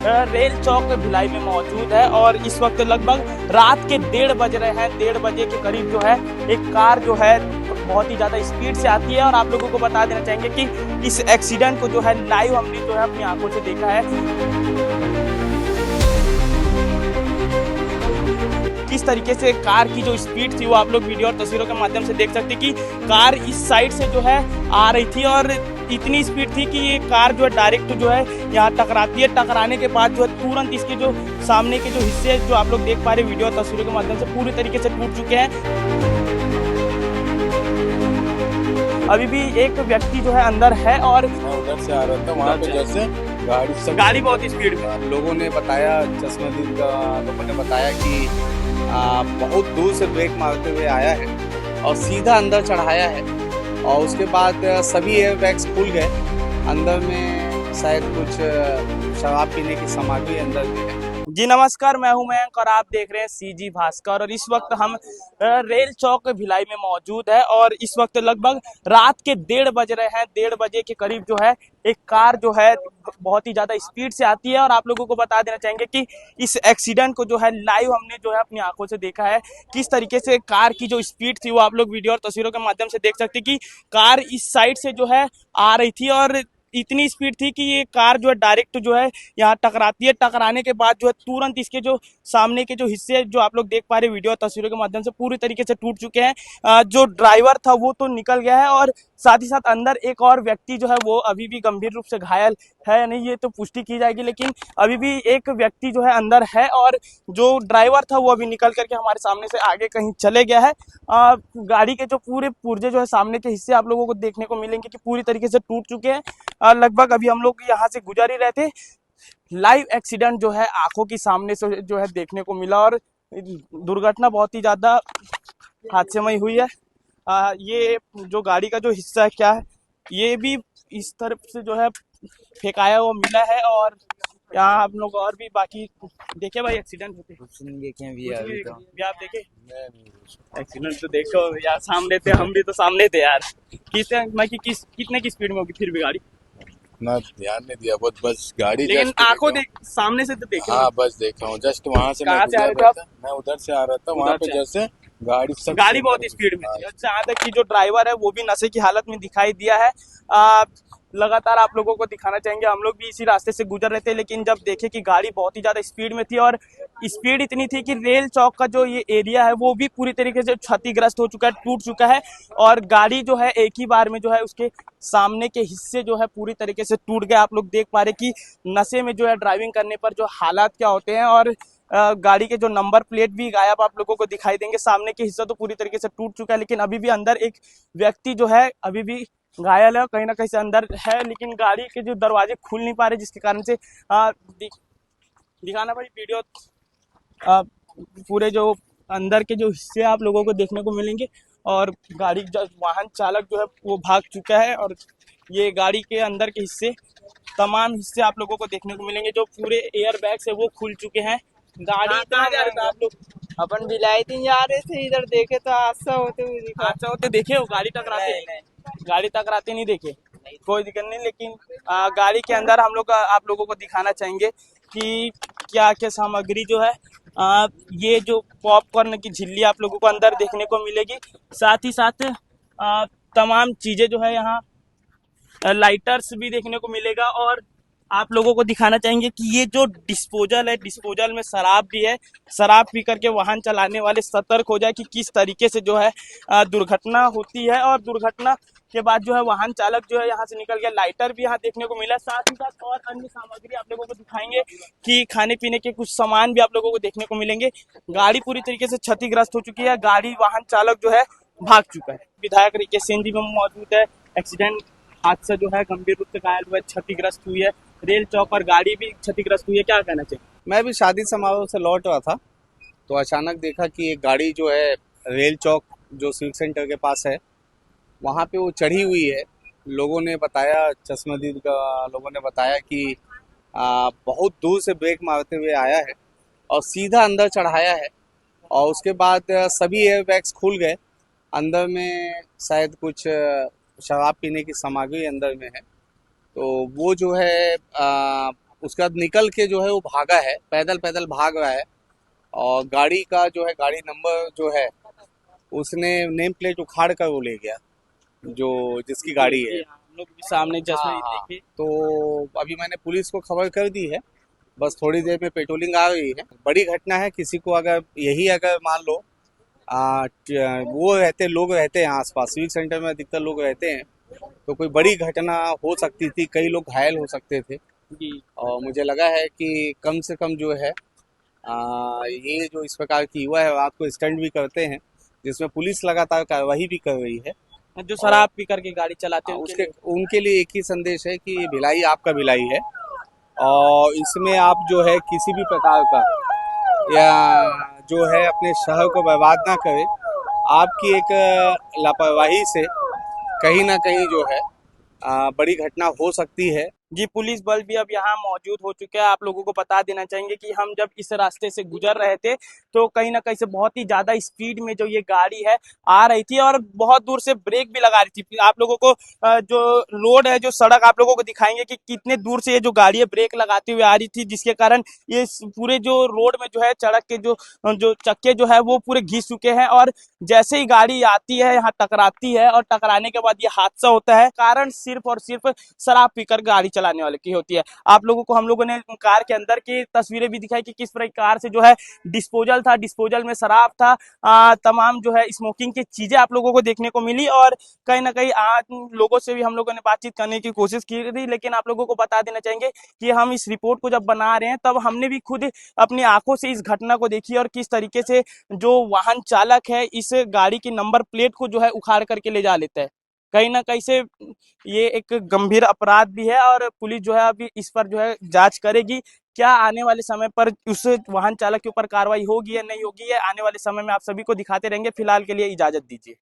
Rail चौक भिलाई में मौजूद है और इस वक्त लगभग रात के 1:30 बज रहे हैं। 1:30 बजे के करीब जो है एक कार जो है बहुत ही ज़्यादा स्पीड से आती है और आप लोगों को बता देना चाहेंगे कि इस एक्सीडेंट को जो है लाइव हमने जो है अपनी आंखों से देखा है। किस तरीके से कार की जो स्पीड थी वो आप लोग वीडियो और तस्वीरों के माध्यम से देख सकते कि कार इस साइड से जो है आ रही थी और इतनी स्पीड थी कि ये कार जो है डायरेक्ट जो है यहाँ टकराती है। टकराने के बाद जो है तुरंत इसके जो सामने के जो हिस्से जो आप लोग देख पा रहे वीडियो और तस्वीरों के माध्यम से पूरी तरीके से टूट चुके हैं। अभी भी एक व्यक्ति जो है अंदर है और उधर से आ रहा था वहाँ पे जैसे गाड़ी बहुत स्पीड में। लोगों ने बताया, चश्मदीद का लोगों ने बताया कि बहुत दूर से ब्रेक मारते हुए आया है और सीधा अंदर चढ़ाया है और उसके बाद सभी एयर बैग्स खुल गए। अंदर में शायद कुछ शराब पीने की सामग्री अंदर में है। जी नमस्कार, मैं हूं मयंक और आप देख रहे हैं सीजी भास्कर और इस वक्त हम रेल चौक भिलाई में मौजूद है और इस वक्त लगभग रात के 1:30 बज रहे हैं। 1:30 बजे के करीब जो है एक कार जो है बहुत ही ज़्यादा स्पीड से आती है और आप लोगों को बता देना चाहेंगे कि इस एक्सीडेंट को जो है लाइव हमने जो है अपनी आंखों से देखा है। किस तरीके से कार की जो स्पीड थी वो आप लोग वीडियो और तस्वीरों के माध्यम से देख सकते कि कार इस साइड से जो है आ रही थी और इतनी स्पीड थी कि ये कार जो है डायरेक्ट जो है यहाँ टकराती है। टकराने के बाद जो है तुरंत इसके जो सामने के जो हिस्से जो आप लोग देख पा रहे वीडियो तस्वीरों के माध्यम से पूरी तरीके से टूट चुके हैं। जो ड्राइवर था वो तो निकल गया है और साथ ही साथ अंदर एक और व्यक्ति जो है वो अभी भी गंभीर रूप से घायल है या नहीं ये तो पुष्टि की जाएगी, लेकिन अभी भी एक व्यक्ति जो है अंदर है और जो ड्राइवर था वो अभी निकल करके हमारे सामने से आगे कहीं चले गया है। गाड़ी के जो पूरे पुर्जे जो है सामने के हिस्से आप लोगों को देखने को मिलेंगे कि पूरी तरीके से टूट चुके हैं। लगभग अभी हम लोग यहाँ से गुजर ही रहे थे, लाइव एक्सीडेंट जो है आंखों की सामने से जो है देखने को मिला और दुर्घटना बहुत ही ज़्यादा हादसेमय हुई है। ये जो गाड़ी का जो हिस्सा है क्या है ये भी इस तरफ से जो है फेंकाया हुआ मिला है और यहाँ आप लोग और भी बाकी देखे भाई एक्सीडेंट होते भी आप देखे एक्सीडेंट तो देखो यार, सामने थे हम भी तो सामने थे यार। कितने की स्पीड में होगी फिर भी गाड़ी ना ध्यान नहीं दिया, बस गाड़ी लेकिन आंखों देख सामने से तो देखे। हाँ बस देखा हूँ, जस्ट वहाँ से कहाँ से आ रहे थे आप? मैं उधर से आ रहा था वहाँ पे जैसे गाड़ी बहुत स्पीड में थी। जहाँ तक कि जो ड्राइवर है वो भी नशे की हालत में दिखाई दिया है। लगातार आप लोगों को दिखाना चाहेंगे, हम लोग भी इसी रास्ते से गुजर रहे थे लेकिन जब देखे कि गाड़ी बहुत ही ज्यादा स्पीड में थी और स्पीड इतनी थी कि रेल चौक का जो ये एरिया है वो भी पूरी तरीके से क्षतिग्रस्त हो चुका है, टूट चुका है और गाड़ी जो है एक ही बार में जो है उसके सामने के हिस्से जो है पूरी तरीके से टूट गए। आप लोग देख पा रहे कि नशे में जो है ड्राइविंग करने पर जो हालात क्या होते हैं और गाड़ी के जो नंबर प्लेट भी गायब आप लोगों को दिखाई देंगे। सामने के हिस्सा तो पूरी तरीके से टूट चुका है लेकिन अभी भी अंदर एक व्यक्ति जो है अभी भी घायल है, कहीं ना कहीं से अंदर है लेकिन गाड़ी के जो दरवाजे खुल नहीं पा रहे जिसके कारण से दिखाना भाई वीडियो। पूरे जो अंदर के जो हिस्से आप लोगों को देखने को मिलेंगे और गाड़ी वाहन चालक जो है वो भाग चुका है और ये गाड़ी के अंदर के हिस्से तमाम हिस्से आप लोगों को देखने को मिलेंगे। जो पूरे एयर बैग से वो खुल चुके हैं। गाड़ी कहाँ जा रहे थे आप लोग? अपन भिलाई तीन जा रहे थे, इधर देखे तो हादसा होते हुए दिखा। हादसा होते देखे हो? गाड़ी टकराते नहीं देखे, कोई दिक्कत नहीं। लेकिन गाड़ी के अंदर हम लोग आप लोगों को दिखाना चाहेंगे कि क्या क्या सामग्री जो है ये जो पॉपकॉर्न की झिल्ली आप लोगों को अंदर देखने को मिलेगी। साथ ही साथ तमाम चीजें जो है यहाँ लाइटर्स भी देखने को मिलेगा और आप लोगों को दिखाना चाहेंगे कि ये जो डिस्पोजल है, डिस्पोजल में शराब भी है। शराब पी करके वाहन चलाने वाले सतर्क हो जाए कि किस तरीके से जो है दुर्घटना होती है और दुर्घटना के बाद जो है वाहन चालक जो है यहाँ से निकल गया। लाइटर भी यहाँ देखने को मिला, साथ ही साथ और अन्य सामग्री आप लोगों को दिखाएंगे कि खाने पीने के कुछ सामान भी आप लोगों को देखने को मिलेंगे। गाड़ी पूरी तरीके से क्षतिग्रस्त हो चुकी है, गाड़ी वाहन चालक जो है भाग चुका है। विधायक रिकेश सिंह जी में मौजूद है। एक्सीडेंट हादसा जो है गंभीर रूप से घायल हुआ, क्षतिग्रस्त हुई है रेल चौक और गाड़ी भी क्षतिग्रस्त हुई है, क्या कहना चाहिए? मैं भी शादी समारोह से लौट रहा था तो अचानक देखा कि एक गाड़ी जो है रेल चौक जो सिल्क सेंटर के पास है वहाँ पे वो चढ़ी हुई है। लोगों ने बताया, चश्मदीद का लोगों ने बताया कि बहुत दूर से ब्रेक मारते हुए आया है और सीधा अंदर चढ़ाया है और उसके बाद सभी एयर बैग्स खुल गए। अंदर में शायद कुछ शराब पीने की सामग्री अंदर में है तो वो जो है उसके बाद निकल के जो है वो भागा है, पैदल पैदल भाग रहा है। और गाड़ी का जो है गाड़ी नंबर जो है उसने नेम प्लेट उखाड़ कर वो ले गया, जो जिसकी गाड़ी है। जी हाँ, हम लोग भी सामने हाँ तस्वीर हाँ। देखी। तो अभी मैंने पुलिस को खबर कर दी है, बस थोड़ी देर में पेट्रोलिंग आ रही है। बड़ी घटना है, किसी को अगर यही अगर मान लो वो लोग रहते हैं आसपास, सिविक सेंटर में अधिकतर लोग रहते हैं, तो कोई बड़ी घटना हो सकती थी, कई लोग घायल हो सकते थे। जी और मुझे लगा है कि कम से कम जो है ये जो इस प्रकार की युवा है रात को स्टंट भी करते हैं, जिसमें पुलिस लगातार कार्रवाई भी कर रही है। जो शराब पी करके गाड़ी चलाते हैं उसके उनके लिए एक ही संदेश है कि ये भिलाई आपका भिलाई है, और इसमें आप जो है किसी भी प्रकार का या जो है अपने शहर को बर्बाद ना करें। आपकी एक लापरवाही से कहीं ना कहीं जो है बड़ी घटना हो सकती है। जी, पुलिस बल भी अब यहाँ मौजूद हो चुका है। आप लोगों को बता देना चाहेंगे कि हम जब इस रास्ते से गुजर रहे थे तो कहीं ना कहीं से बहुत ही ज्यादा स्पीड में जो ये गाड़ी है आ रही थी और बहुत दूर से ब्रेक भी लगा रही थी। आप लोगों को जो रोड है, जो सड़क आप लोगों को दिखाएंगे कि कितने दूर से ये जो गाड़ी है ब्रेक लगाते हुए आ रही थी, जिसके कारण ये पूरे जो रोड में जो है सड़क के जो जो चक्के जो है वो पूरे घिस चुके हैं। और जैसे ही गाड़ी आती है यहाँ टकराती है और टकराने के बाद ये हादसा होता है। कारण सिर्फ और सिर्फ शराब पीकर गाड़ी चलाने वाले की होती है। आप लोगों को हम लोगों ने कार के अंदर की तस्वीरें भी दिखाई कि किस प्रकार से जो है डिस्पोजल था, डिस्पोजल में शराब था, तमाम जो है स्मोकिंग की चीजें आप लोगों को देखने को मिली। और कहीं ना कहीं आज लोगों से भी हम लोगों ने बातचीत करने की कोशिश की थी, लेकिन आप लोगों को बता देना चाहेंगे कि हम इस रिपोर्ट को जब बना रहे हैं तब हमने भी खुद अपनी आंखों से इस घटना को देखी और किस तरीके से जो वाहन चालक है इस गाड़ी की नंबर प्लेट को जो है उखाड़ करके ले जा लेता है। कहीं ना कहीं से ये एक गंभीर अपराध भी है और पुलिस जो है अभी इस पर जो है जांच करेगी। क्या आने वाले समय पर उस वाहन चालक के ऊपर कार्रवाई होगी या नहीं होगी, ये आने वाले समय में आप सभी को दिखाते रहेंगे। फिलहाल के लिए इजाजत दीजिए।